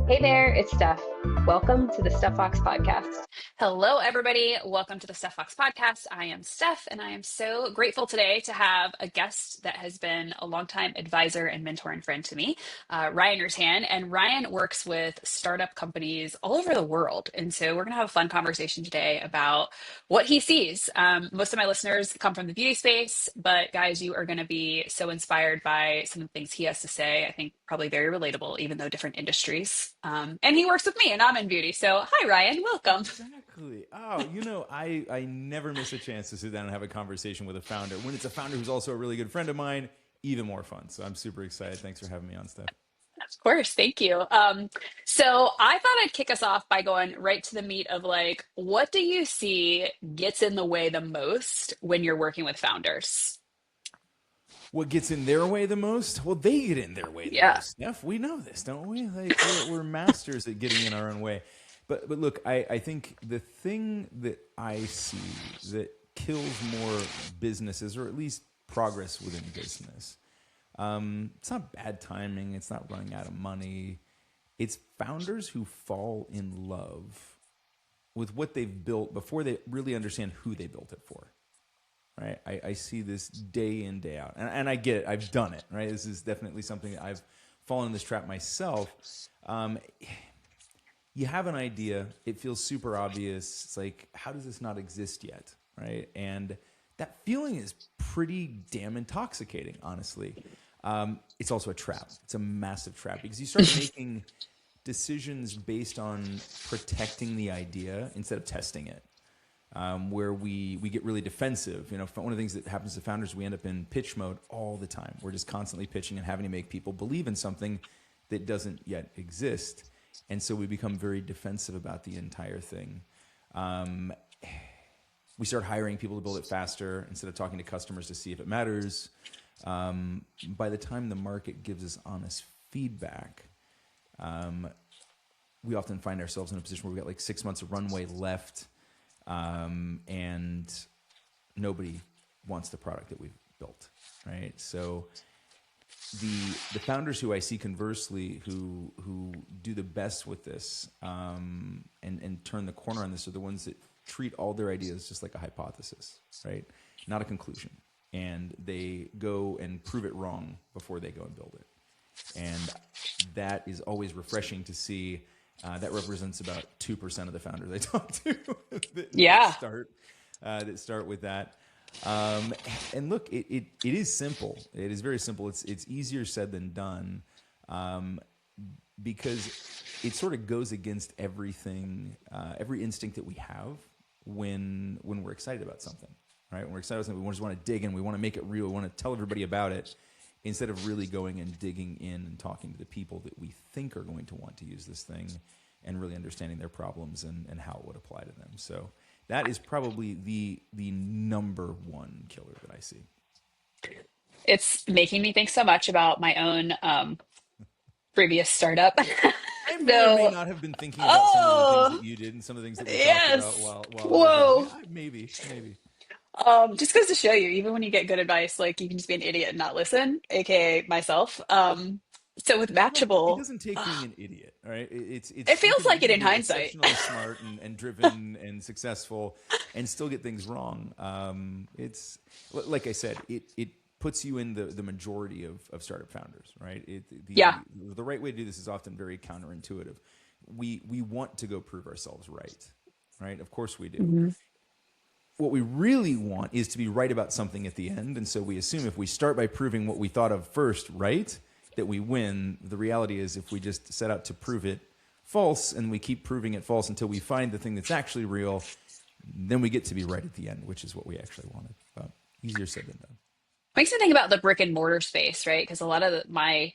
Hey there, it's Steph. Welcome to the Stef Fox podcast. Hello, everybody. Welcome to the Stef Fox podcast. I am Steph, and I am so grateful today to have a guest that has been a longtime advisor and mentor and friend to me, Ryan Rutan. And Ryan works with startup companies all over the world. And so we're going to have a fun conversation today about what he sees. Most of my listeners come from the beauty space, but guys, you are going to be so inspired by some of the things he has to say. I think probably very relatable, even though different industries. And he works with me, and I'm in beauty. So, hi, Ryan. Welcome. Exactly. I never miss a chance to sit down and have a conversation with a founder. When it's a founder who's also a really good friend of mine, even more fun. So I'm super excited. Thanks for having me on, Steph. Of course, thank you. So I thought I'd kick us off by going right to the meat of like, what do you see gets in the way the most when you're working with founders? What gets in their way the most? Well, they get in their way the Yeah. most, Steph. We know this, don't we? Like we're masters at getting in our own way. But look, I think the thing that I see that kills more businesses, or at least progress within business, it's not bad timing. It's not running out of money. It's founders who fall in love with what they've built before they really understand who they built it for. Right? I see this day in, day out. And I get it. I've done it. Right? This is definitely something that I've fallen in this trap myself. Um, you have an idea. It feels super obvious. It's like, how does this not exist yet? Right? And that feeling is pretty damn intoxicating, honestly. It's also a trap. It's a massive trap because you start making decisions based on protecting the idea instead of testing it. Where we get really defensive. You know, one of the things that happens to founders, we end up in pitch mode all the time. We're just constantly pitching and having to make people believe in something that doesn't yet exist. And so we become very defensive about the entire thing. We start hiring people to build it faster instead of talking to customers to see if it matters. By the time the market gives us honest feedback, we often find ourselves in a position where we've got like 6 months of runway left, and nobody wants the product that we've built, right? So the founders who I see conversely who do the best with this, and turn the corner on this are the ones that treat all their ideas just like a hypothesis, right? Not a conclusion. And they go and prove it wrong before they go and build it. And that is always refreshing to see. That represents about 2% of the founders I talk to Yeah. that start with that. And look, it is simple. It is very simple. It's easier said than done, because it sort of goes against everything, every instinct that we have when we're excited about something. Right? When we're excited about something, we just want to dig in. We want to make it real. We want to tell everybody about it instead of really going and digging in and talking to the people that we think are going to want to use this thing and really understanding their problems and how it would apply to them. So that is probably the number one killer that I see. It's making me think so much about my own previous startup. I may or may So, not have been thinking about some of the things oh, that you did and some of the things that we talked about yes. while I was there. Whoa. Maybe. Just goes to show you, even when you get good advice, like you can just be an idiot and not listen, aka myself. So with Look, it Matchable, doesn't take being an idiot, all right? it feels You like it can in be hindsight. exceptionally smart and driven and successful and still get things wrong. It's like I said, it puts you in the majority of startup founders, right? Yeah. The right way to do this is often very counterintuitive. We want to go prove ourselves right, right? Of course we do. Mhm. What we really want is to be right about something at the end. And so we assume if we start by proving what we thought of first right, that we win. The reality is if we just set out to prove it false and we keep proving it false until we find the thing that's actually real, then we get to be right at the end, which is what we actually wanted. But easier said than done. Makes me think about the brick and mortar space, right? Because a lot of my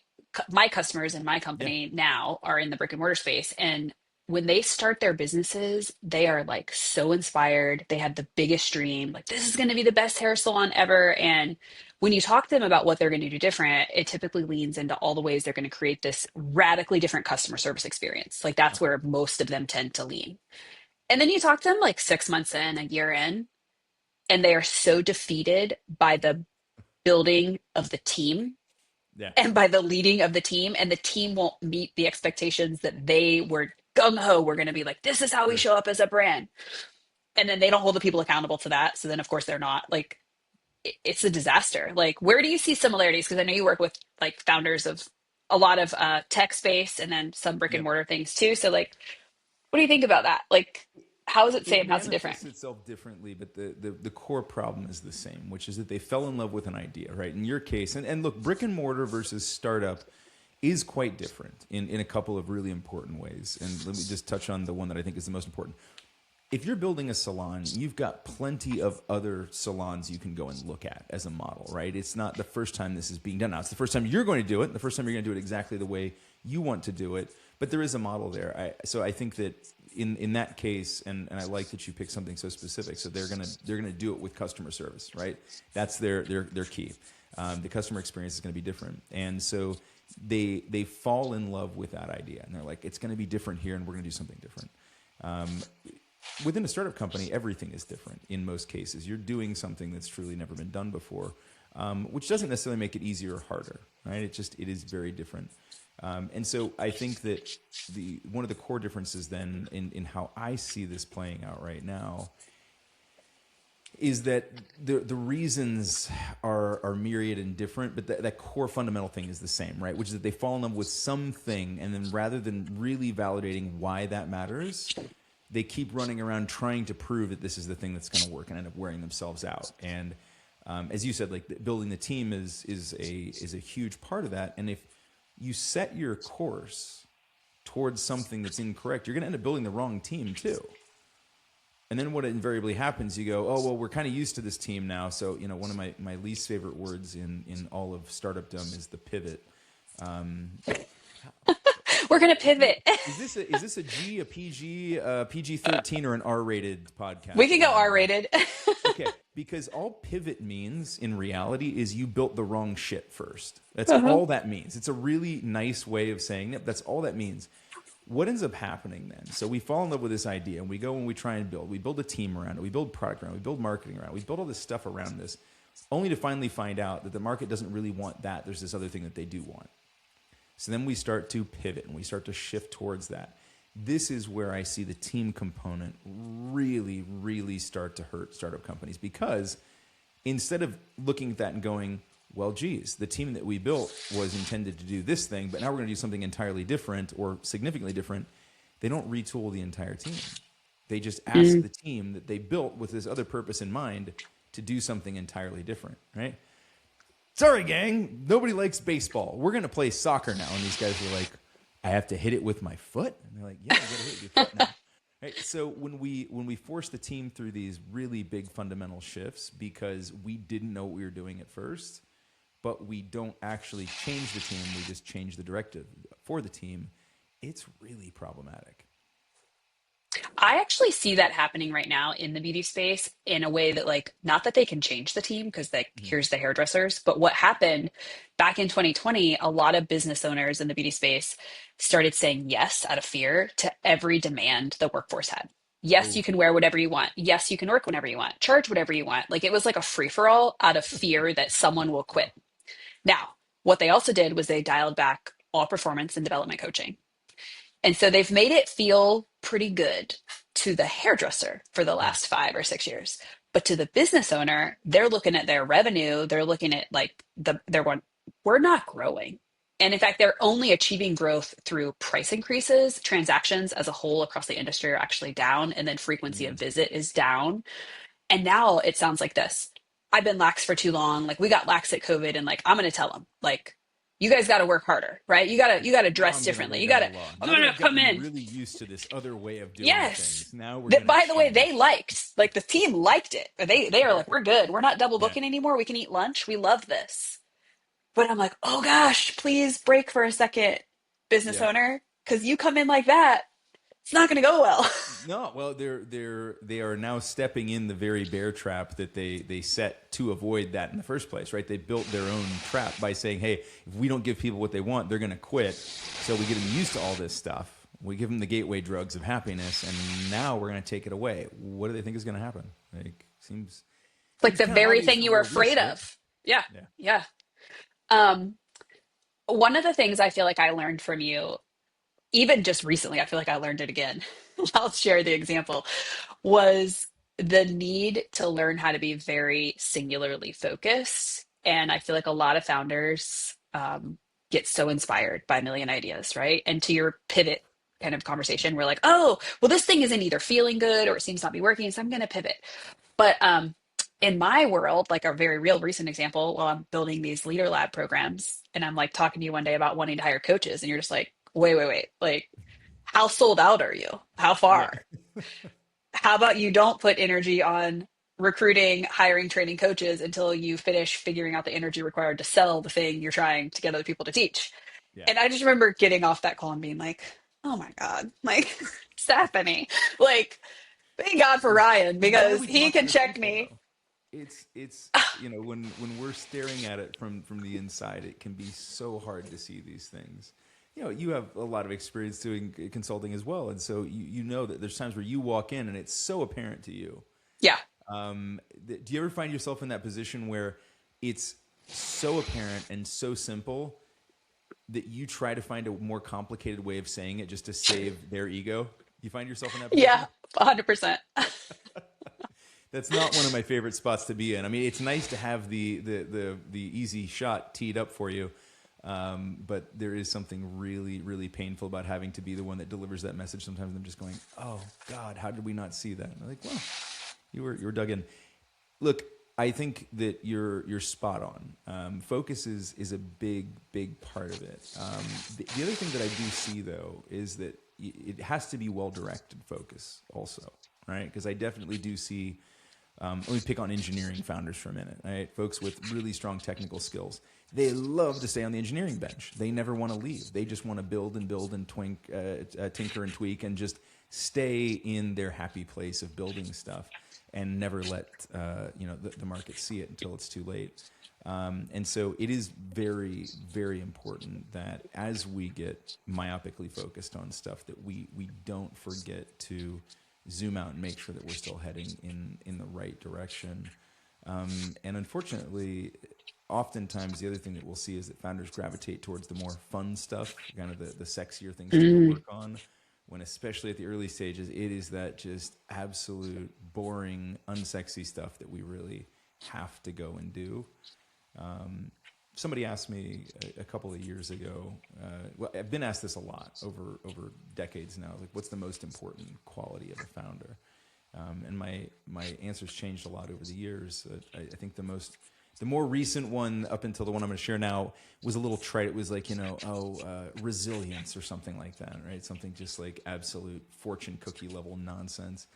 customers in my Yeah. company now are in the brick and mortar space, and when they start their businesses, they are like so inspired. They have the biggest dream, like this is going to be the best hair salon ever. And when you talk to them about what they're going to do different, it typically leans into all the ways they're going to create this radically different customer service experience. Like that's where most of them tend to lean. And then you talk to them like 6 months in, a year in, and they are so defeated by the building of the team Yeah. and by the leading of the team, and the team won't meet the expectations that they were gung-ho, we're going to be like, this is how we Sure. show up as a brand. And then they don't hold the people accountable to that. So then of course they're not. Like, it's a disaster. Like, where do you see similarities? Because I know you work with like founders of a lot of tech space and then some brick and Yep. mortar things too. So like, what do you think about that? Like, how is it It same? How's it different? manifests itself differently, but the core problem is the same, which is that they fell in love with an idea, right? In your case, and look, brick and mortar versus startup is quite different in a couple of really important ways. And let me just touch on the one that I think is the most important. If you're building a salon, you've got plenty of other salons you can go and look at as a model, right? It's not the first time this is being done. Now, it's the first time you're going to do it, the first time you're going to do it exactly the way you want to do it, but there is a model there. So I think that in that case, and I like that you picked something so specific. So they're gonna do it with customer service, right? That's their key. The customer experience is going to be different, and so they fall in love with that idea, and they're like, it's going to be different here, and we're going to do something different. Within a startup company, everything is different in most cases. You're doing something that's truly never been done before, which doesn't necessarily make it easier or harder, right? It is very different. And so I think that one of the core differences then in how I see this playing out right now is that the reasons are myriad and different, but that core fundamental thing is the same, right? Which is that they fall in love with something, and then rather than really validating why that matters, they keep running around trying to prove that this is the thing that's going to work, and end up wearing themselves out. And as you said, like building the team is a huge part of that. And if you set your course towards something that's incorrect, you're going to end up building the wrong team too. And then what invariably happens, you go, oh, well, we're kind of used to this team now. So, one of my least favorite words in all of startupdom is the pivot. We're going to pivot. Is this a G, a PG, PG-13, or an R-rated podcast? We can go R-rated. Okay, because all pivot means in reality is you built the wrong shit first. That's all that means. It's a really nice way of saying it. That's all that means. What ends up happening then? So we fall in love with this idea, and we go and we try and build. We build a team around it. We build product around it. We build marketing around it. We build all this stuff around this, only to finally find out that the market doesn't really want that. There's this other thing that they do want. So then we start to pivot, and we start to shift towards that. This is where I see the team component really, really start to hurt startup companies, because instead of looking at that and going, well, geez, the team that we built was intended to do this thing, but now we're going to do something entirely different or significantly different, they don't retool the entire team. They just ask the team that they built with this other purpose in mind to do something entirely different, right? Sorry, gang, nobody likes baseball. We're going to play soccer now. And these guys are like, I have to hit it with my foot? And they're like, yeah, you got to hit your foot now. Right? So when we force the team through these really big fundamental shifts because we didn't know what we were doing at first, but we don't actually change the team, we just change the directive for the team, it's really problematic. I actually see that happening right now in the beauty space in a way that, like, not that they can change the team because, like, here's the hairdressers, but what happened back in 2020, a lot of business owners in the beauty space started saying yes out of fear to every demand the workforce had. Yes, Oh, you can wear whatever you want. Yes, you can work whenever you want. Charge whatever you want. Like, it was like a free for all out of fear that someone will quit. Now, what they also did was they dialed back all performance and development coaching. And so they've made it feel pretty good to the hairdresser for the yeah. last 5 or 6 years. But to the business owner, they're looking at their revenue, they're looking at like they're going, we're not growing. And in fact, they're only achieving growth through price increases. Transactions as a whole across the industry are actually down, and then frequency of visit is down. And now it sounds like this. I've been lax for too long. Like, we got lax at COVID, and like, I'm going to tell them, like, you guys got to work harder, right? You got to Now dress I'm going to differently. lay You down got the to, law. I'm Now going that to I've come gotten in. really used to this other way of doing Yes. things, now we're That, going to by the way, they change. liked, like, the team liked it. They are like, we're good. We're not double Yeah, booking anymore. We can eat lunch. We love this. But I'm like, oh gosh, please break for a second, business yeah. owner, because you come in like that, it's not going to go well. No, well, they are now stepping in the very bear trap that they set to avoid that in the first place, right? They built their own trap by saying, hey, if we don't give people what they want, they're going to quit. So we get them used to all this stuff. We give them the gateway drugs of happiness, and now we're going to take it away. What do they think is going to happen? Like, Like seems the kind of very obvious thing from you were where we afraid sit. of. Yeah. Yeah. Yeah. Um, One of the things I feel like I learned from you, even just recently, I feel like I learned it again. I'll share the example, was the need to learn how to be very singularly focused. And I feel like a lot of founders get so inspired by a million ideas, right? And to your pivot kind of conversation, we're like, oh, well, this thing isn't either feeling good or it seems not be working, so I'm going to pivot. But in my world, like a very real recent example, while I'm building these leader lab programs, and I'm like talking to you one day about wanting to hire coaches, and you're just like, wait, like, how sold out are you? How Yeah. far? How about you don't put energy on recruiting, hiring, training coaches until you finish figuring out the energy required to sell the thing you're trying to get other people to teach? Yeah. And I just remember getting off that call and being like, oh my God, like Stephanie, like, thank God for Ryan Why are because we he talking can to check people me. though? It's when we're staring at it from the inside, it can be so hard to see these things. You have a lot of experience doing consulting as well, and so you know that there's times where you walk in and it's so apparent to you. Yeah. Do you ever find yourself in that position where it's so apparent and so simple that you try to find a more complicated way of saying it just to save their ego? You find yourself in that Yeah. position? 100%. That's not one of my favorite spots to be in. I mean, it's nice to have the easy shot teed up for you, but there is something really, really painful about having to be the one that delivers that message. Sometimes I'm just going, "Oh God, how did we not see that?" And I'm like, "Well, you were dug in." Look, I think that you're spot on. Focus is a big part of it. The other thing that I do see though is that it has to be well directed focus also, right? Because I definitely do see. Let me pick on engineering founders for a minute, right? Folks with really strong technical skills. They love to stay on the engineering bench. They never want to leave. They just want to build and tinker and tweak, and just stay in their happy place of building stuff, and never let the market see it until it's too late. And so it is very, very important that as we get myopically focused on stuff, that we don't forget to zoom out and make sure that we're still heading in the right direction. And unfortunately, oftentimes the other thing that we'll see is that founders gravitate towards the more fun stuff, kind of the sexier things to go work on. When especially at the early stages, it is that just absolute boring, unsexy stuff that we really have to go and do. Somebody asked me a couple of years ago. Well, I've been asked this a lot over decades now. Like, what's the most important quality of a founder? And my answers changed a lot over the years. I think the more recent one, up until the one I'm going to share now, was a little trite. It was like, resilience or something like that, right? Something just like absolute fortune cookie level nonsense.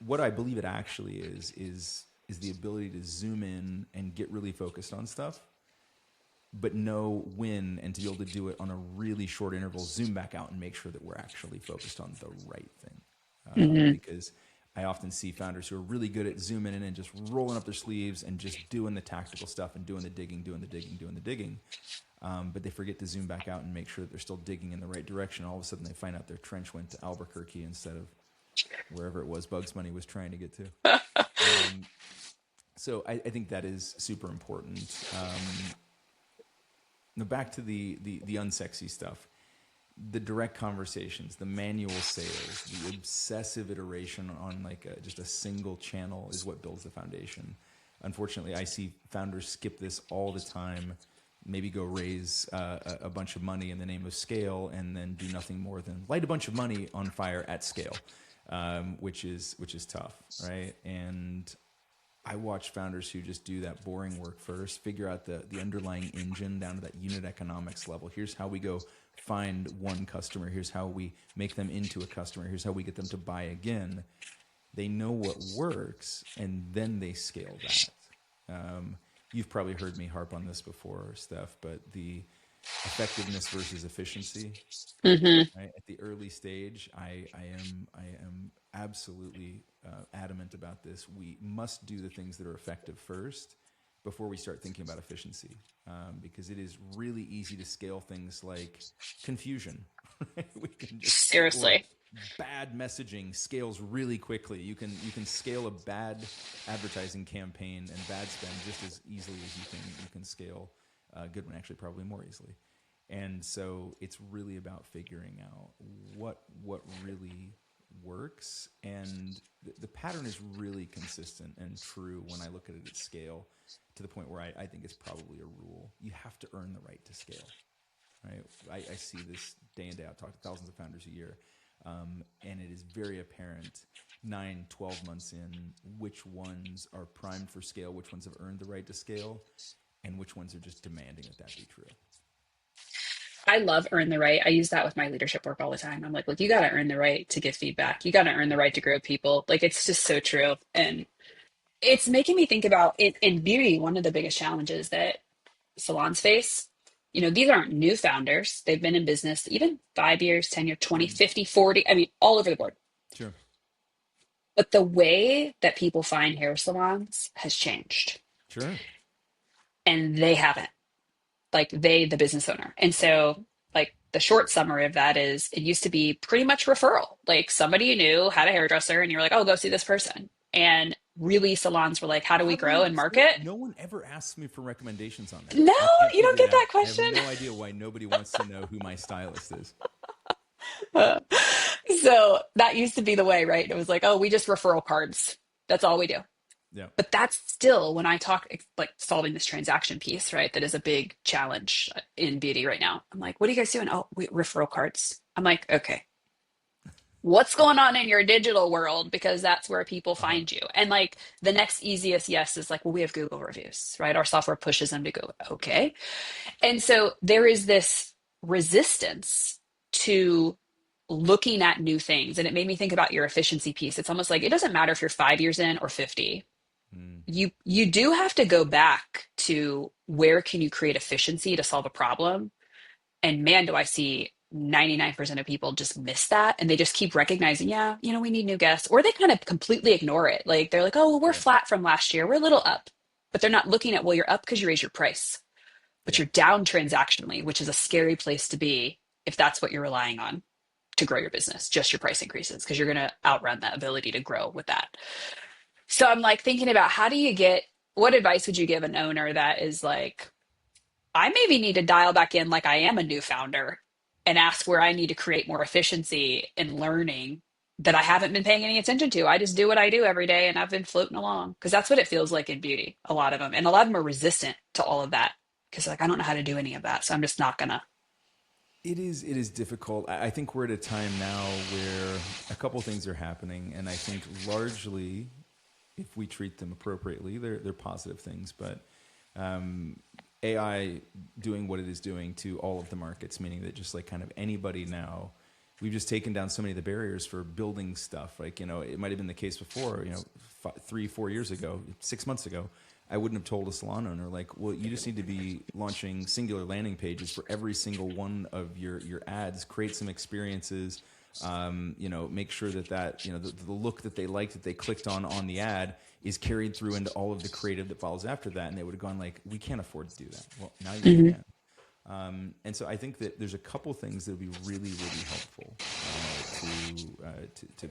What I believe it actually is the ability to zoom in and get really focused on stuff, but know when, and to be able to do it on a really short interval, zoom back out and make sure that we're actually focused on the right thing. Because I often see founders who are really good at zooming in and just rolling up their sleeves and just doing the tactical stuff and doing the digging. But they forget to zoom back out and make sure that they're still digging in the right direction. All of a sudden they find out their trench went to Albuquerque instead of wherever it was Bugs Bunny was trying to get to. So I think that is super important. Now back to the unsexy stuff, the direct conversations, the manual sales, the obsessive iteration on just a single channel is what builds the foundation. Unfortunately, I see founders skip this all the time. Maybe go raise a bunch of money in the name of scale, and then do nothing more than light a bunch of money on fire at scale, which is tough, right? And I watch founders who just do that boring work first, figure out the underlying engine down to that unit economics level. Here's how we go find one customer. Here's how we make them into a customer. Here's how we get them to buy again. They know what works, and then they scale that. You've probably heard me harp on this before, Steph, but the effectiveness versus efficiency. Right? At the early stage, I am absolutely adamant about this. We must do the things that are effective first before we start thinking about efficiency, because it is really easy to scale things like confusion. Right? We can just, or Seriously. bad messaging scales really quickly. You can scale a bad advertising campaign and bad spend just as easily as you can scale A good one, actually, probably more easily. And so it's really about figuring out what really works. And the pattern is really consistent and true when I look at it at scale, to the point where I think it's probably a rule. You have to earn the right to scale, right? I see this day in, day out, talk to thousands of founders a year. And it is very apparent 9, 12 months in which ones are primed for scale, which ones have earned the right to scale, and which ones are just demanding that be true. I love earn the right. I use that with my leadership work all the time. I'm like, look, you got to earn the right to give feedback. You got to earn the right to grow people. Like, it's just so true. And it's making me think about it in beauty. One of the biggest challenges that salons face, these aren't new founders. They've been in business even 5 years, 10 years, 20, 50, 40. I mean, all over the board. Sure. But the way that people find hair salons has changed. Sure. And they haven't. Like the business owner. And so like the short summary of that is it used to be pretty much referral. Like somebody you knew had a hairdresser and you're like, oh, go see this person. And really salons were like, how do we grow and market? No one ever asks me for recommendations on that. No, you don't get that question. I have no idea why nobody wants to know who my stylist is. So that used to be the way, right? It was like, oh, we just referral cards. That's all we do. Yeah. But that's still when I talk like solving this transaction piece, right? That is a big challenge in beauty right now. I'm like, what are you guys doing? Oh, referral cards. I'm like, okay, what's going on in your digital world? Because that's where people find you. And like the next easiest yes is like, well, we have Google reviews, right? Our software pushes them to go, okay. And so there is this resistance to looking at new things. And it made me think about your efficiency piece. It's almost like it doesn't matter if you're 5 years in or 50. You do have to go back to where can you create efficiency to solve a problem. And man, do I see 99% of people just miss that. And they just keep recognizing, yeah, we need new guests. Or they kind of completely ignore it. Like they're like, oh, well, we're flat from last year. We're a little up. But they're not looking at, well, you're up because you raised your price. But you're down transactionally, which is a scary place to be if that's what you're relying on to grow your business, just your price increases, because you're going to outrun that ability to grow with that. So I'm like thinking about what advice would you give an owner that is like, I maybe need to dial back in like I am a new founder and ask where I need to create more efficiency in learning that I haven't been paying any attention to. I just do what I do every day and I've been floating along because that's what it feels like in beauty, a lot of them. And a lot of them are resistant to all of that because like, I don't know how to do any of that. So I'm just not gonna. It is difficult. I think we're at a time now where a couple things are happening. And I think largely, if we treat them appropriately, they're positive things. But AI doing what it is doing to all of the markets, meaning that just like kind of anybody now, we've just taken down so many of the barriers for building stuff. Like, it might have been the case before, 3-4 years ago, 6 months ago, I wouldn't have told a salon owner like, well, you just need to be launching singular landing pages for every single one of your ads, create some experiences, make sure that the look that they liked that they clicked on the ad is carried through into all of the creative that follows after that. And they would have gone like, we can't afford to do that. Well, now you can. And so I think that there's a couple things that would be really, really helpful to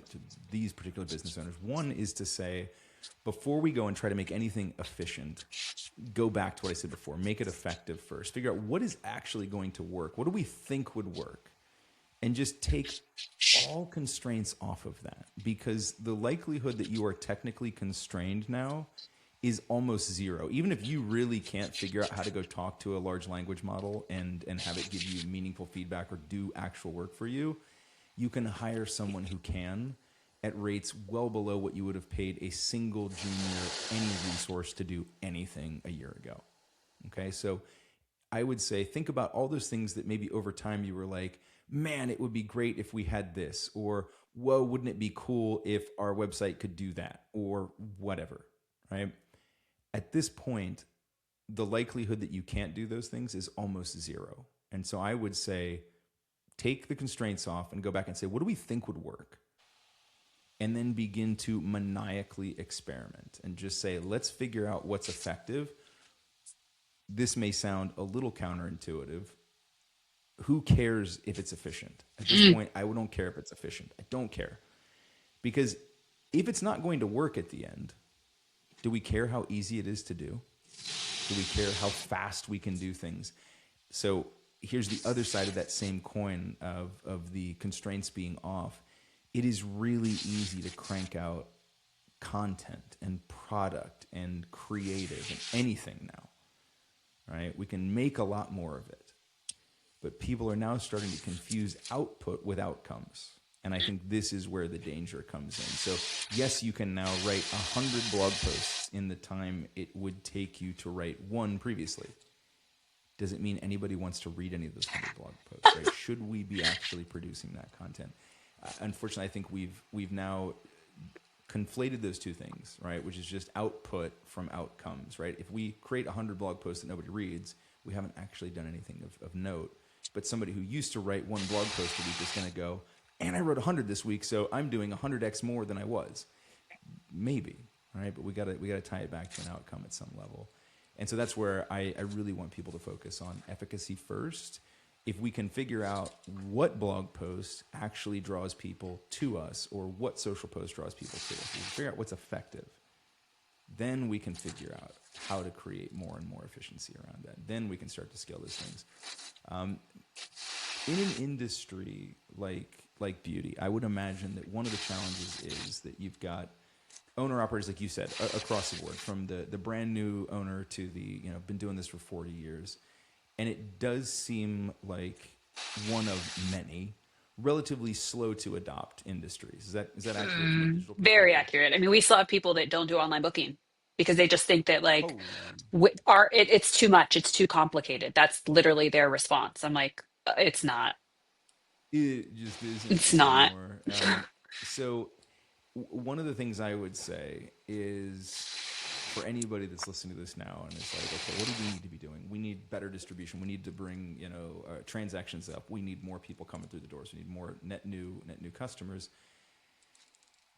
these particular business owners. One is to say, before we go and try to make anything efficient, go back to what I said before. Make it effective first. Figure out what is actually going to work. What do we think would work? And just take all constraints off of that, because the likelihood that you are technically constrained now is almost zero. Even if you really can't figure out how to go talk to a large language model and have it give you meaningful feedback or do actual work for you, you can hire someone who can at rates well below what you would have paid a single junior, any resource to do anything a year ago. Okay, so I would say think about all those things that maybe over time you were like, man, it would be great if we had this, or whoa, wouldn't it be cool if our website could do that, or whatever, right? At this point, the likelihood that you can't do those things is almost zero. And so I would say, take the constraints off and go back and say, what do we think would work? And then begin to maniacally experiment and just say, let's figure out what's effective. This may sound a little counterintuitive. Who cares if it's efficient? At this point, I don't care if it's efficient. I don't care. Because if it's not going to work at the end, do we care how easy it is to do? Do we care how fast we can do things? So here's the other side of that same coin of the constraints being off. It is really easy to crank out content and product and creative and anything now, right? We can make a lot more of it, but people are now starting to confuse output with outcomes. And I think this is where the danger comes in. So yes, you can now write 100 blog posts in the time it would take you to write one previously. Doesn't mean anybody wants to read any of those 100 blog posts, right? Should we be actually producing that content? Unfortunately, I think we've now conflated those two things, right? Which is just output from outcomes, right? If we create 100 blog posts that nobody reads, we haven't actually done anything of note. But somebody who used to write one blog post a week is going to go, and I wrote 100 this week, so I'm doing 100x more than I was. Maybe, right? But we got to tie it back to an outcome at some level. And so that's where I really want people to focus on efficacy first. If we can figure out what blog post actually draws people to us, or what social post draws people to us, we can figure out what's effective, then we can figure out how to create more and more efficiency around that. Then we can start to scale those things. In an industry like beauty, I would imagine that one of the challenges is that you've got owner-operators, like you said, across the board, from the brand new owner to the, been doing this for 40 years. And it does seem like one of many relatively slow to adopt industries. Is that accurate from a digital perspective? Very accurate. I mean, we still have people that don't do online booking because they just think that like Oh, it's too much, it's too complicated. That's literally their response. I'm like, it's not. it just isn't It's not. anymore. So one of the things I would say is, for anybody that's listening to this now and it's like, okay, what do we need to be doing? We need better distribution. We need to bring transactions up. We need more people coming through the doors. We need more net new customers.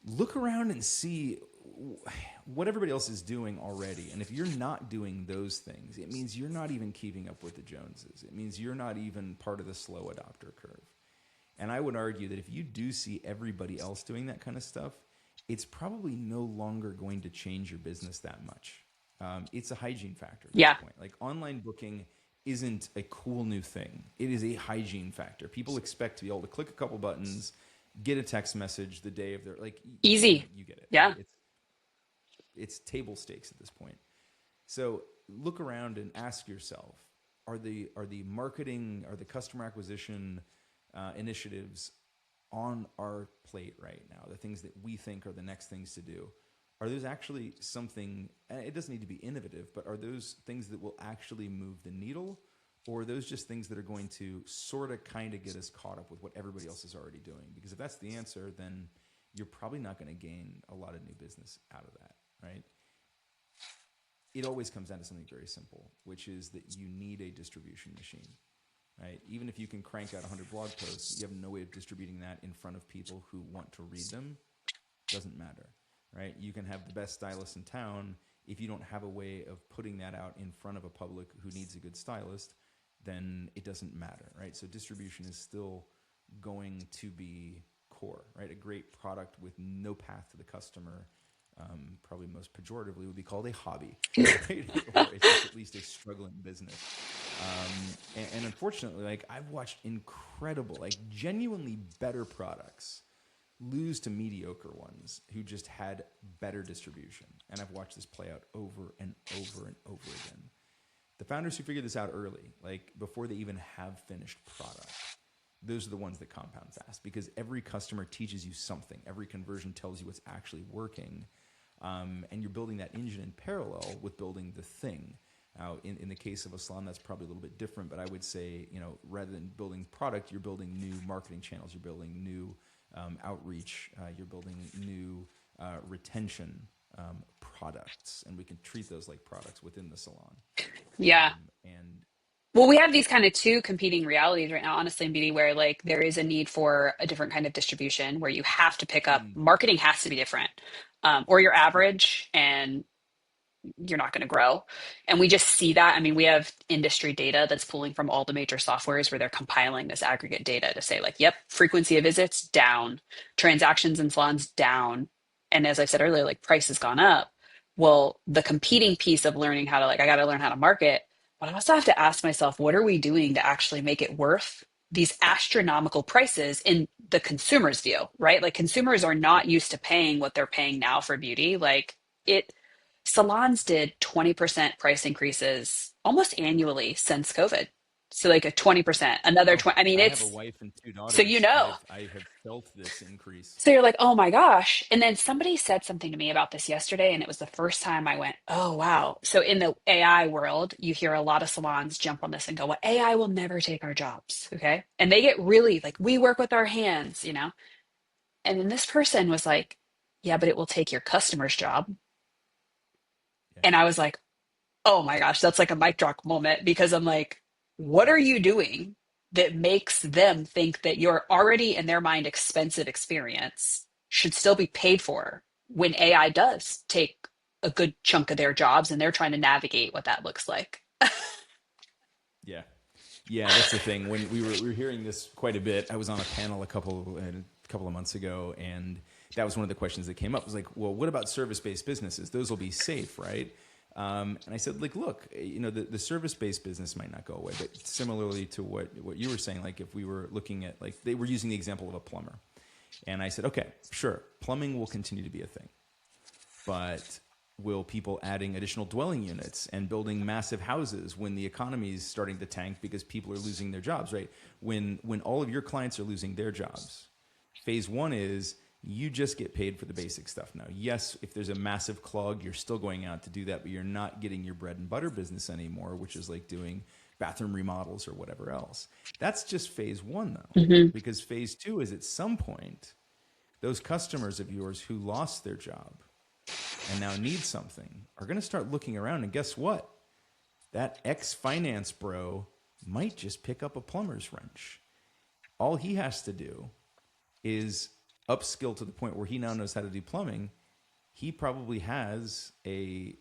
Look around and see what everybody else is doing already. And if you're not doing those things, it means you're not even keeping up with the Joneses. It means you're not even part of the slow adopter curve. And I would argue that if you do see everybody else doing that kind of stuff, it's probably no longer going to change your business that much. It's a hygiene factor at this Yeah. point. Like, online booking isn't a cool new thing. It is a hygiene factor. People expect to be able to click a couple buttons, get a text message the day of their, like, Easy. you get it. Yeah. It's table stakes at this point. So look around and ask yourself, are the marketing, are the customer acquisition initiatives on our plate right now, the things that we think are the next things to do, are those actually something, and it doesn't need to be innovative, but are those things that will actually move the needle, or are those just things that are going to sort of kind of get us caught up with what everybody else is already doing? Because if that's the answer, then you're probably not going to gain a lot of new business out of that, right? It always comes down to something very simple, which is that you need a distribution machine. Right? Even if you can crank out 100 blog posts, you have no way of distributing that in front of people who want to read them. Doesn't matter, right? You can have the best stylist in town. If you don't have a way of putting that out in front of a public who needs a good stylist, then it doesn't matter, right? So distribution is still going to be core, right? A great product with no path to the customer, probably most pejoratively, would be called a hobby, right? Or it's just at least a struggling business. And unfortunately, like, I've watched incredible, like, genuinely better products lose to mediocre ones who just had better distribution. And I've watched this play out over and over and over again. The founders who figured this out early, like before they even have finished product, those are the ones that compound fast, because every customer teaches you something. Every conversion tells you what's actually working. And you're building that engine in parallel with building the thing. Now, in the case of a salon, that's probably a little bit different, but I would say, rather than building product, you're building new marketing channels, you're building new outreach, you're building new retention products, and we can treat those like products within the salon. Yeah. And Well, we have these kind of two competing realities right now, honestly, in beauty, where like there is a need for a different kind of distribution where you have to pick up marketing has to be different, or you're yeah, average and you're not going to grow. And we just see that. I mean, we have industry data that's pulling from all the major softwares where they're compiling this aggregate data to say, like, yep, frequency of visits down, transactions in salons down. And as I said earlier, like, price has gone up, well, the competing piece of learning how to like, I got to learn how to market, but I also have to ask myself, what are we doing to actually make it worth these astronomical prices in the consumer's view, right? Like consumers are Yeah. not used to paying what they're paying now for beauty. Like it, salons did 20% price increases almost annually since COVID. So like a 20%, another Oh, 20. I mean, I have a it's wife and two so you daughters. know. I have felt this increase. So you're like, oh my gosh. And then somebody said something to me about this yesterday, and it was the first time I went, oh wow. So in the AI world, you hear a lot of salons jump on this and go, well, AI will never take our jobs. Okay. And they get really like, we work with our hands, you know? And then this person was like, yeah, but it will take your customer's job. Yeah. And I was like, oh my gosh, that's like a mic drop moment because I'm like, what are you doing that makes them think that your already in their mind expensive experience should still be paid for when AI does take a good chunk of their jobs and they're trying to navigate what that looks like? Yeah. Yeah, that's the thing. When we were hearing this quite a bit, I was on a panel a couple of months ago, and that was one of the questions that came up. It was like, well, what about service-based businesses? Those will be safe, right? And I said, like, look, the service-based business might not go away, but similarly to what you were saying, like if we were looking at, like, they were using the example of a plumber, and I said, okay, sure, plumbing will continue to be a thing, but will people adding additional dwelling units and building massive houses when the economy is starting to tank because people are losing their jobs, right? When all of your clients are losing their jobs, phase one is you just get paid for the basic stuff now. Yes, if there's a massive clog, you're still going out to do that, but you're not getting your bread and butter business anymore, which is like doing bathroom remodels or whatever else. That's just phase one, though, Mhm. because phase two is at some point, those customers of yours who lost their job and now need something are going to start looking around. And guess what? That ex finance bro might just pick up a plumber's wrench. All he has to do is upskill to the point where he now knows how to do plumbing. He probably has a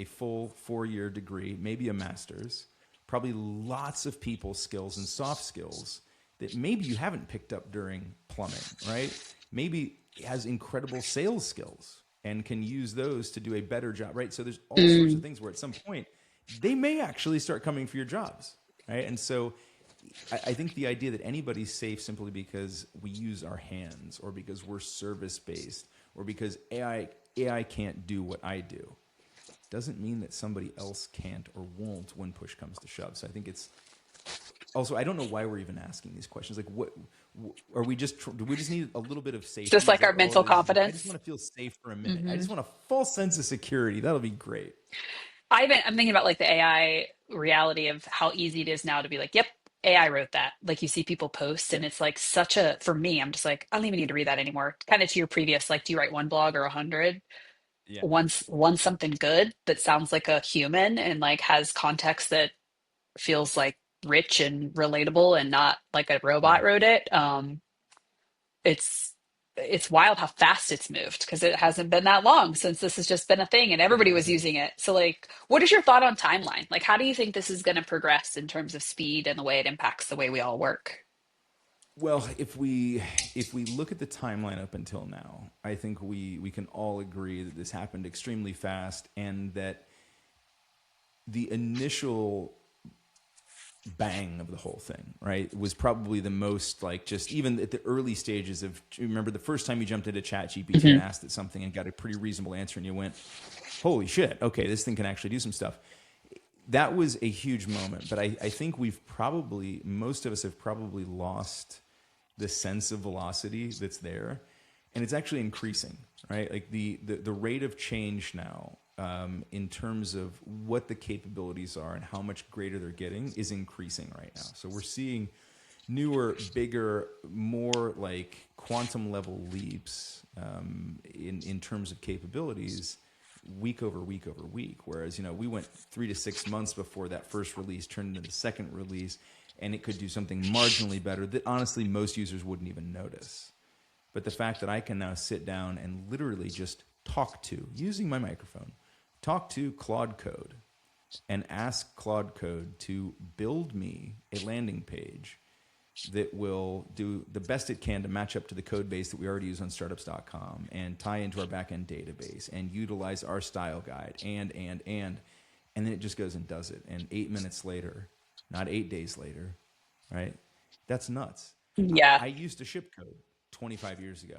full 4-year degree, maybe a master's, probably lots of people skills and soft skills that maybe you haven't picked up during plumbing, right? Maybe has incredible sales skills and can use those to do a better job, right? So there's all sorts of Mm. things where at some point they may actually start coming for your jobs, right? And so I think the idea that anybody's safe simply because we use our hands or because we're service based or because AI can't do what I do doesn't mean that somebody else can't or won't when push comes to shove. So I think it's also, I don't know why we're even asking these questions. Like, what are we just? Do we just need a little bit of Just safety? Is like that our all mental it is? Like, I just confidence. want to feel safe for a minute. I Hmm. just want a false sense of security. That'll be great. I'm thinking about like the AI reality of how easy it is now to be like, yep, AI wrote that. Like you see people post Yeah, and it's like such a, for me, I'm just like, I don't even need to read that anymore. Kind of to your previous, like, do you write one blog or 100? yeah, Once something good that sounds like a human and like has context that feels like rich and relatable and not like a yeah. robot wrote it. It's it's wild how fast it's moved because it hasn't been that long since this has just been a thing and It everybody was hasn't. using it. So like, what is your thought on timeline? Like, how do you think this is going to progress in terms of speed and the way it impacts the way we all work? Well, if we look at the timeline up until now, I think we can all agree that this happened extremely fast, and that the initial bang of the whole thing, right, was probably the most, like, just even at the early stages of, remember the first time you jumped into Chat GPT and Hmm. asked it something and got a pretty reasonable answer and you went, holy shit, okay, this thing can actually do some stuff. That was a huge moment, but I think most of us have probably lost the sense of velocity that's there, and it's actually increasing, right? Like the rate of change now, in terms of what the capabilities are and how much greater they're getting, is increasing right now. So we're seeing newer, bigger, more like quantum level leaps, in terms of capabilities, week over week over week. Whereas, we went 3 to 6 months before that first release turned into the second release, and it could do something marginally better that honestly most users wouldn't even notice. But the fact that I can now sit down and literally just talk to, using my microphone, talk to Claude Code and ask Claude Code to build me a landing page that will do the best it can to match up to the code base that we already use on startups.com and tie into our backend database and utilize our style guide and then it just goes and does it. And 8 minutes later, not 8 days later, right? That's nuts. Yeah. I used to ship code 25 years ago.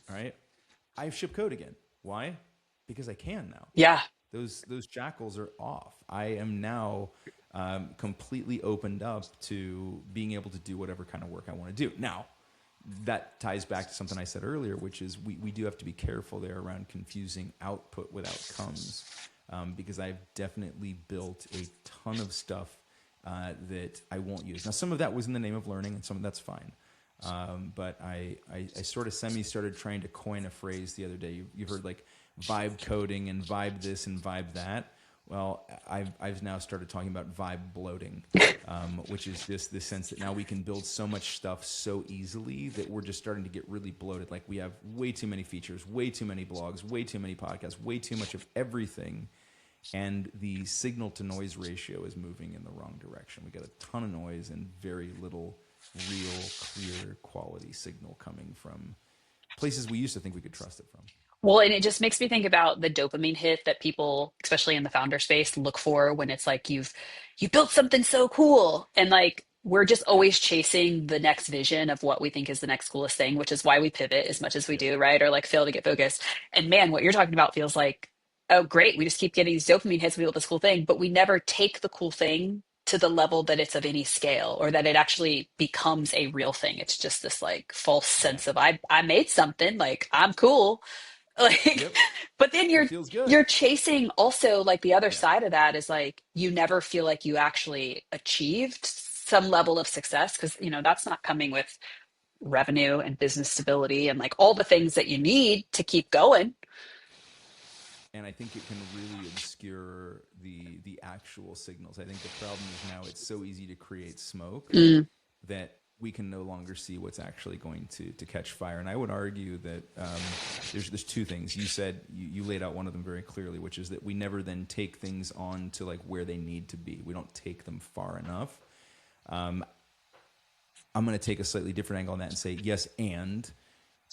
All right. I ship code again. Why? Because I can now. Yeah. Those shackles are off. I am now completely opened up to being able to do whatever kind of work I want to do. Now, that ties back to something I said earlier, which is we do have to be careful there around confusing output with outcomes, because I've definitely built a ton of stuff that I won't use. Now, some of that was in the name of learning, and some of that's fine. But I sort of started trying to coin a phrase the other day. You've heard like vibe coding and vibe this and vibe that. Well, I've now started talking about vibe bloating, which is just the sense that now we can build so much stuff so easily that we're just starting to get really bloated. Like we have way too many features, way too many blogs, way too many podcasts, way too much of everything. And the signal to noise ratio is moving in the wrong direction. We got a ton of noise and very little real, clear quality signal coming from places we used to think we could trust it from. Well, and it just makes me think about the dopamine hit that people, especially in the founder space, look for when it's like you built something so cool. And like we're just always chasing the next vision of what we think is the next coolest thing, which is why we pivot as much as we Yep. do, right? Or like fail to get focused. And man, what you're talking about feels like, oh great, we just keep getting these dopamine hits, we build this cool thing, but we never take the cool thing to the level that it's of any scale or that it actually becomes a real thing. It's just this like false Yeah. sense of I made something, like I'm cool. Like, Yep. but then It you're feels good. you're chasing also like the other Yeah. side of that is like you never feel like you actually achieved some level of success because that's not coming with revenue and business stability and like all the things that you need to keep going. And I think it can really obscure the actual signals. I think the problem is now it's so easy to create smoke Mm, that we can no longer see what's actually going to catch fire. And I would argue that there's two things. You said you laid out one of them very clearly, which is that we never then take things on to like where they need to be. We don't take them far enough. I'm going to take a slightly different angle on that and say yes, and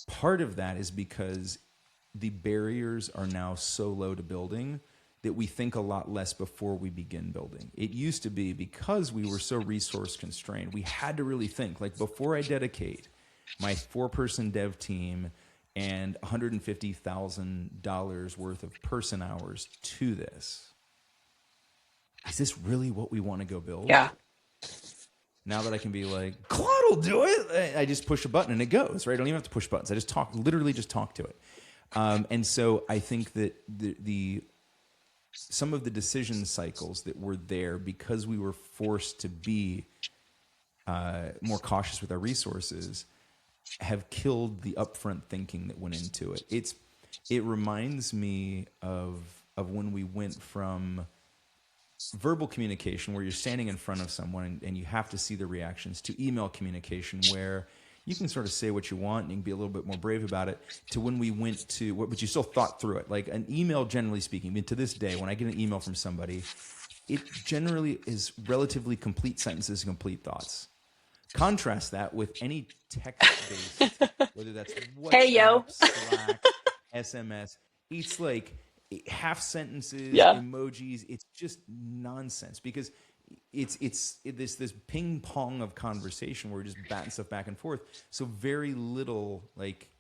part of that is because the barriers are now so low to building that we think a lot less before we begin building. It used to be because we were so resource constrained, we had to really think like before I dedicate my 4-person dev team and $150,000 worth of person hours to this, is this really what we want to go build? yeah. Now that I can be like, Claude will do it. I just push a button and it goes, right? I don't even have to push buttons. I just literally just talk to it. And so I think that some of the decision cycles that were there because we were forced to be more cautious with our resources have killed the upfront thinking that went into it. It reminds me of when we went from verbal communication where you're standing in front of someone and you have to see the reactions to email communication where you can sort of say what you want and you can be a little bit more brave about it, to when we went to but you still thought through it. Like an email, generally speaking, I mean, to this day, when I get an email from somebody, it generally is relatively complete sentences and complete thoughts. Contrast that with any text-based, whether that's Hey yo. WhatsApp, Slack, SMS, it's like half sentences, Yeah. emojis. It's just nonsense because it's this ping pong of conversation where we're just batting stuff back and forth. So very little like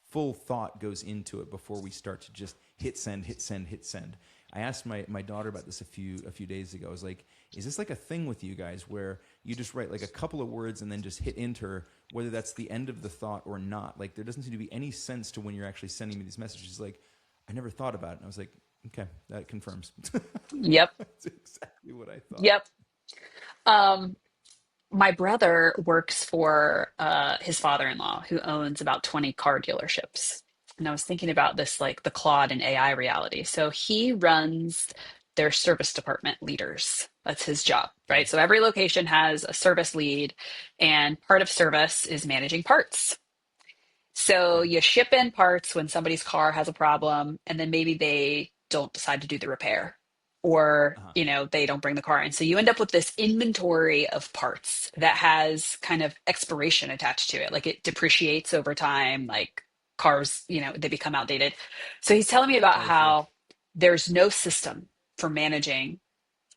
full thought goes into it before we start to just hit send, hit send, hit send. I asked my daughter about this a few days ago. I was like, is this like a thing with you guys where you just write like a couple of words and then just hit enter, whether that's the end of the thought or not? Like there doesn't seem to be any sense to when you're actually sending me these messages. Like, I never thought about it. And I was like, okay, that confirms. Yep. That's exactly what I thought. Yep. Um, my brother works for his father-in-law who owns about 20 car dealerships. And I was thinking about this, like the Claude and AI reality. So he runs their service department leaders. That's his job, Okay. right? So every location has a service lead, and part of service is managing parts. So Okay. you ship in parts when somebody's car has a problem, and then maybe they don't decide to do the repair. or, Uh-huh. they don't bring the car in. So you end up with this inventory of parts that has kind of expiration attached to it. Like it depreciates over time, like cars, they become outdated. So he's telling me about Oh, sure. how there's no system for managing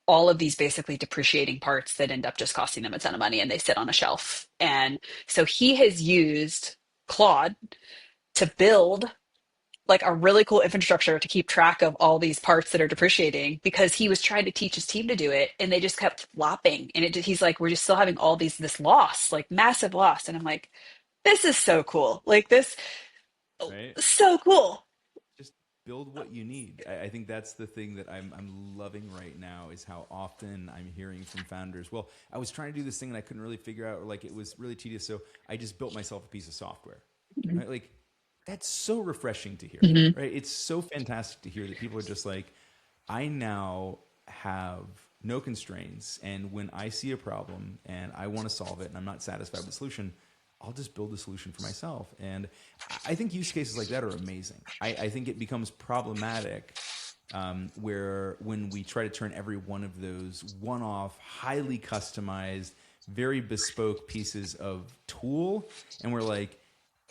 all of these basically depreciating parts that end up just costing them a ton of money and they sit on a shelf. And so he has used Claude to build like a really cool infrastructure to keep track of all these parts that are depreciating because he was trying to teach his team to do it and they just kept flopping. And he's like, we're just still having all this loss, like massive loss. And I'm like, this is so cool. Like this, Right. so cool. Just build what you need. I think that's the thing that I'm loving right now is how often I'm hearing from founders. Well, I was trying to do this thing and I couldn't really figure out, or like it was really tedious, so I just built myself a piece of software. Mhm. Right? Like that's so refreshing to hear. Mhm. Right? It's so fantastic to hear that people are just like, I now have no constraints, and when I see a problem and I want to solve it and I'm not satisfied with the solution, I'll just build the solution for myself. And I think use cases like that are amazing. I think it becomes problematic where when we try to turn every one of those one-off, highly customized, very bespoke pieces of tool, and we're like,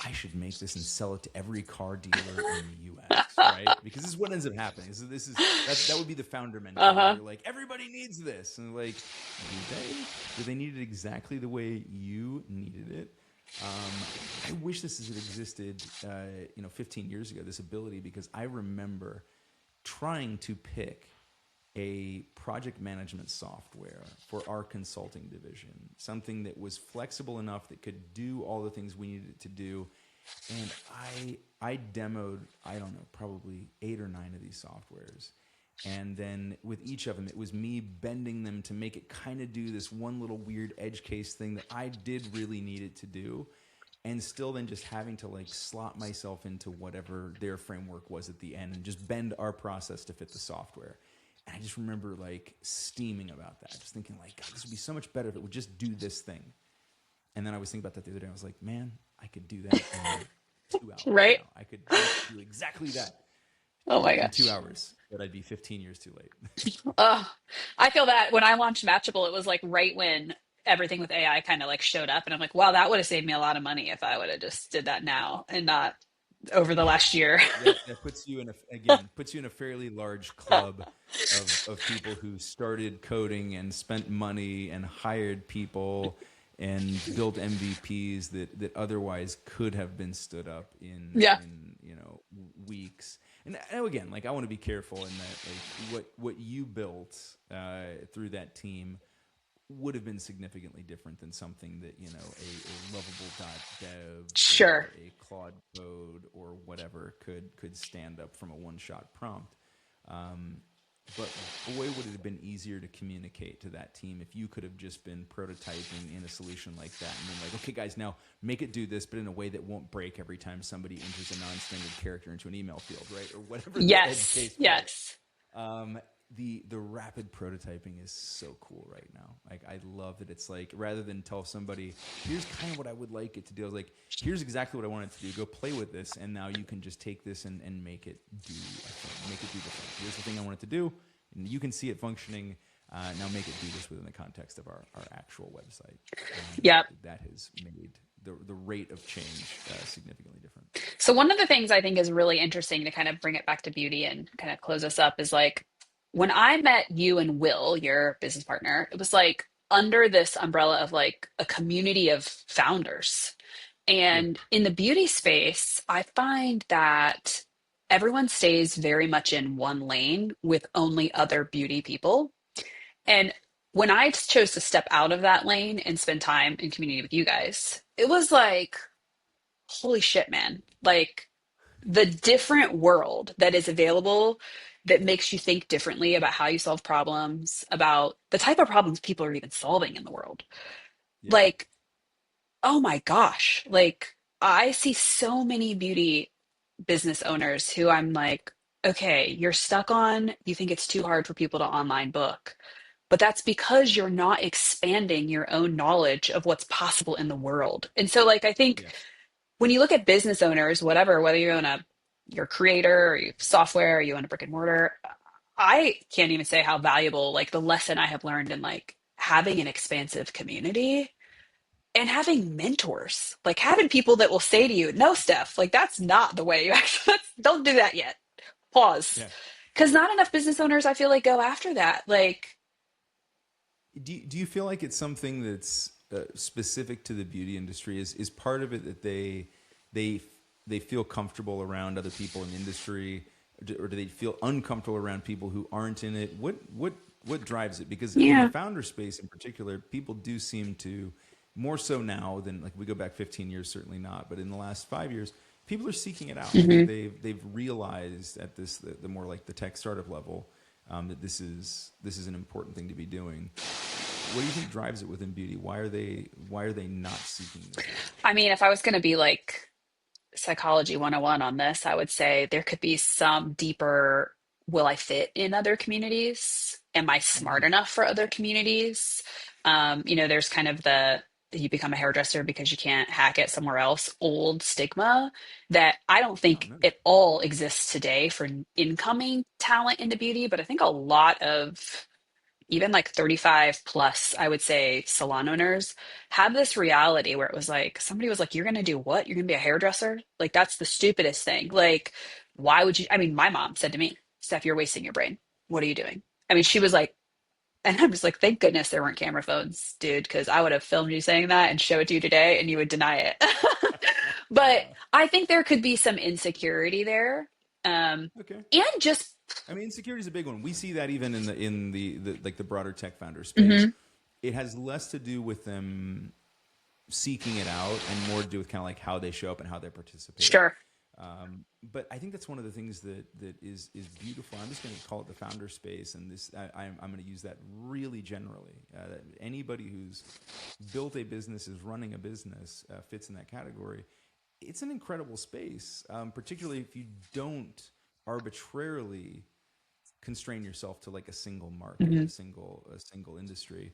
I should make this and sell it to every car dealer in the U.S. Right? Because this is what ends up happening. So that would be the founder mentality. Uh-huh. They're like, everybody needs this, and like, do they? Do they need it exactly the way you needed it? I wish this had existed, 15 years ago. This ability, because I remember trying to pick a project management software for our consulting division, something that was flexible enough that could do all the things we needed it to do. And I demoed, I don't know, probably 8 or 9 of these softwares. And then with each of them, it was me bending them to make it kind of do this one little weird edge case thing that I did really need it to do. And still then just having to like slot myself into whatever their framework was at the end and just bend our process to fit the software. And I just remember like steaming about that, just thinking like, God, this would be so much better if it would just do this thing. And then I was thinking about that the other day. I was like, man, I could do that in like 2 hours Right. now. I could just do exactly that Oh my in two gosh. hours, but I'd be 15 years too late. I feel that when I launched Matchable, it was like right when everything with AI kind of like showed up. And I'm like, wow, that would have saved me a lot of money if I would have just did that now and not over the Yeah, last year. that puts you in a fairly large club of people who started coding and spent money and hired people and built MVPs that otherwise could have been stood up Yeah. in weeks. And again, like I want to be careful in that like what you built through that team would have been significantly different than something that a lovable.dev Sure. or a Claude code or whatever could stand up from a one-shot prompt. But boy, would it have been easier to communicate to that team if you could have just been prototyping in a solution like that and then like, okay, guys, now make it do this, but in a way that won't break every time somebody enters a non-standard character into an email field, right? Or whatever the edge Yes. case was. Yes. The rapid prototyping is so cool right now. Like I love that it's like rather than tell somebody here's kind of what I would like it to do, I was like here's exactly what I want it to do. Go play with this, and now you can just take this and make it do a thing. Make it do the thing. Here's the thing I want it to do, and you can see it functioning. Now make it do this within the context of our actual website. Yep. That has made the rate of change significantly different. So one of the things I think is really interesting to kind of bring it back to beauty and kind of close us up is like when I met you and Will, your business partner, it was like under this umbrella of like a community of founders. Sure. And in the beauty space, I find that everyone stays very much in one lane with only other beauty people. And when I chose to step out of that lane and spend time in community with you guys, it was like, holy shit, man. Like the different world that is available that makes you think differently about how you solve problems, about the type of problems people are even solving in the world. Yeah. Like, oh my gosh, like I see so many beauty business owners who I'm like, okay, you're stuck on, you think it's too hard for people to online book. But that's because you're not expanding your own knowledge of what's possible in the world. And so, like, I think Yes. when you look at business owners, whatever, whether you own you're a creator or you have software or you own a brick and mortar, I can't even say how valuable, like the lesson I have learned in like having an expansive community and having mentors, like having people that will say to you, no, Steph, like that's not the way you actually, don't do that yet. Pause. Yeah. Because not enough business owners, I feel like, go after that. Like, Do you feel like it's something that's specific to the beauty industry? Is part of it that they they feel comfortable around other people in the industry, or do they feel uncomfortable around people who aren't in it? What drives it? Because in the yeah. founder space in particular, people do seem to, more so now than like we go back 15 years, certainly not, but in the last 5 years, people are seeking it out. Hmm. They've realized at this the more like the tech startup level, that this is an important thing to be doing. What do you think drives it within beauty? Why are they not seeking this out? I mean, if I was going to be like psychology 101 on this, I would say there could be some deeper, will I fit in other communities? Am I smart Mm. enough for other communities? There's kind of the you become a hairdresser because you can't hack it somewhere else, old stigma that I don't Oh, think no. it all exists today for incoming talent into beauty, but I think a lot of even like 35 plus, I would say, salon owners have this reality where it was like somebody was like, you're going to do what? You're going to be a hairdresser? Like, that's the stupidest thing. Like, why would you? I mean, my mom said to me, Steph, you're wasting your brain. What are you doing? I mean, she was like, and I'm just like, thank goodness there weren't camera phones, dude, because I would have filmed you saying that and show it to you today and you would deny it. But I think there could be some insecurity there. Okay. And just, I mean, insecurity is a big one. We see that even in the like the broader tech founder space. mhm, It has less to do with them seeking it out and more to do with kind of like how they show up and how they participate. sure. But I think that's one of the things that is beautiful. I'm just going to call it the founder space, and this I'm going to use that really generally. That anybody who's built a business, is running a business, fits in that category. It's an incredible space, particularly if you don't arbitrarily constrain yourself to like a single market, Mhm. a single industry,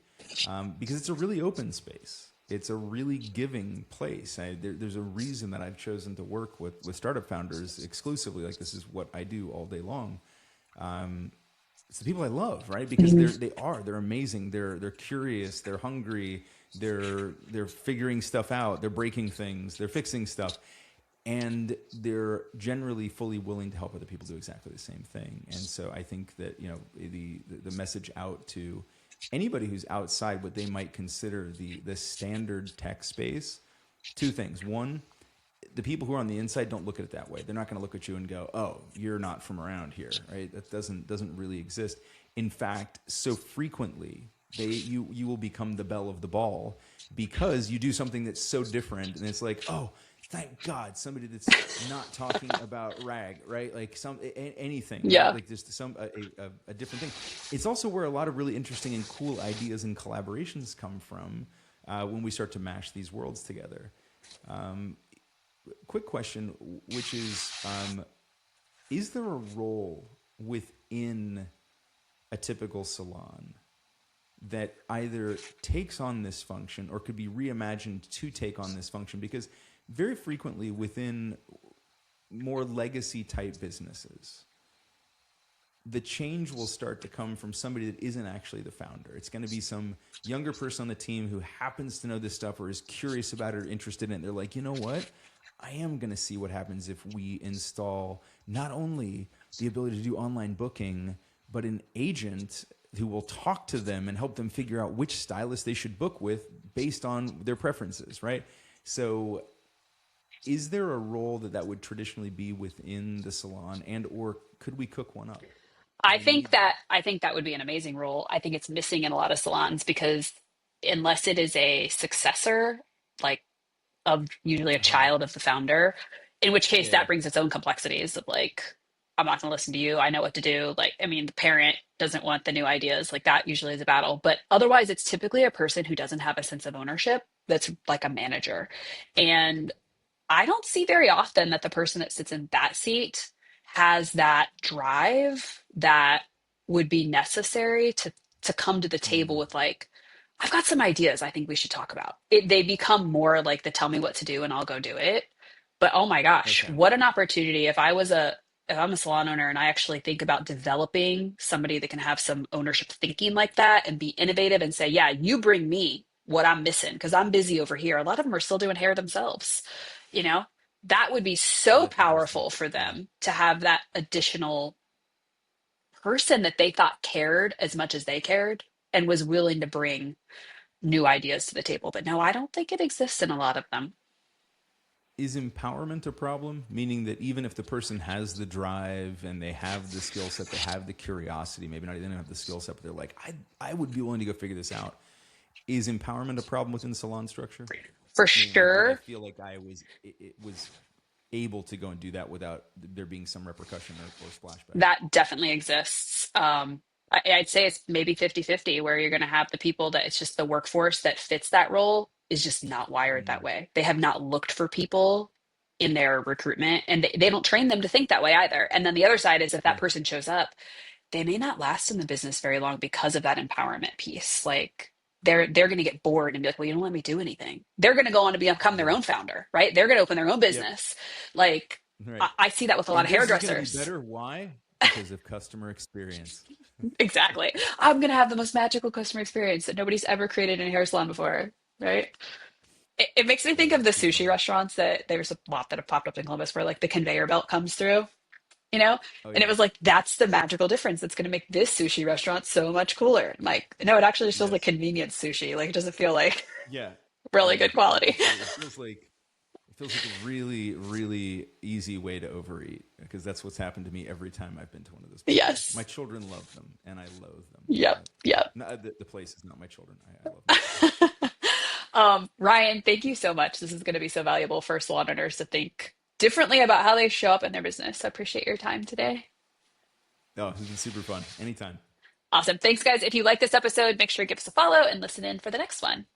because it's a really open space. It's a really giving place. There's a reason that I've chosen to work with startup founders exclusively. Like this is what I do all day long. It's the people I love, right? Because Mhm. they're amazing. They're curious. They're hungry. They're figuring stuff out. They're breaking things. They're fixing stuff, and they're generally fully willing to help other people do exactly the same thing. And so I think that the message out to anybody who's outside what they might consider the standard tech space, two things. One, the people who are on the inside don't look at it that way. They're not going to look at you and go, "Oh, you're not from around here," right? That doesn't really exist. In fact, so frequently you will become the belle of the ball because you do something that's so different, and it's like, "Oh, thank God, somebody that's not talking about rag," right? Like anything, right? Yeah. Like just a different thing. It's also where a lot of really interesting and cool ideas and collaborations come from when we start to mash these worlds together. Um, Quick question, which is there a role within a typical salon that either takes on this function or could be reimagined to take on this function? Because very frequently within more legacy type businesses, the change will start to come from somebody that isn't actually the founder. It's going to be some younger person on the team who happens to know this stuff or is curious about it or interested in it. They're like, you know what? I am going to see what happens if we install not only the ability to do online booking, but an agent who will talk to them and help them figure out which stylist they should book with based on their preferences, right? So is there a role that would traditionally be within the salon, and or could we cook one up? Do we need that? I think that would be an amazing role. I think it's missing in a lot of salons because unless it is a successor, like of usually a Uh-huh. child of the founder, in which case Yeah. that brings its own complexities of like, I'm not going to listen to you. I know what to do. Like, I mean, the parent doesn't want the new ideas. Like that usually is a battle. But otherwise, it's typically a person who doesn't have a sense of ownership that's like a manager. And I don't see very often that the person that sits in that seat has that drive that would be necessary to come to the table Mm. with like, I've got some ideas I think we should talk about. They become more like the tell me what to do and I'll go do it. But oh my gosh, Okay. what an opportunity if I was if I'm a salon owner and I actually think about developing somebody that can have some ownership thinking like that and be innovative and say, yeah, you bring me what I'm missing because I'm busy over here. A lot of them are still doing hair themselves, you know? That would be so That's interesting. powerful for Yeah. them to have that additional person that they thought cared as much as they cared and was willing to bring new ideas to the table. But no, I don't think it exists in a lot of them. Is empowerment a problem? Meaning that even if the person has the drive and they have the skill set, they have the curiosity, maybe not even have the skill set, but they're like, I would be willing to go figure this out. Is empowerment a problem within the salon structure? For Meaning, would I sure, feel like it was able to go and do that without there being some repercussion or splashback? that definitely exists. I'd say it's maybe 50-50, where you're going to have the people that it's just the workforce that fits that role is just not wired that Mm, way. They have not looked for people in their recruitment and they don't train them to think that way either. And then the other side is if that yeah, person shows up, they may not last in the business very long because of that empowerment piece. Like they're going to get bored and be like, well, you don't let me do anything. They're going to go on to become their yeah, own founder, right? They're going to open their own yep, business. Like right. I see that with a lot And of theirs is going to be hairdressers. better. Why? Because of customer experience. Exactly. I'm going to have the most magical customer experience that nobody's ever created in a hair salon before, right? It makes me Yeah, think of the that's too sushi funny. restaurants that there's a lot that have popped up in Columbus where like the conveyor belt comes through, you know? Oh And it yeah, was like, that's the magical difference that's going to make this sushi restaurant so much cooler. Like, no, it actually just feels like yes, convenience sushi. Like, it doesn't feel like yeah, really yeah. good quality. It feels like a really, really easy way to overeat because that's what's happened to me every time I've been to one of those places. My Yes. children love them, and I loathe them. Yep. Yep. No, the place is not my children. I love my children. Ryan, thank you so much. This is going to be so valuable for salon owners to think differently about how they show up in their business. I appreciate your time today. Oh, this has been super fun. Anytime. Awesome. Thanks, guys. If you like this episode, make sure to give us a follow and listen in for the next one.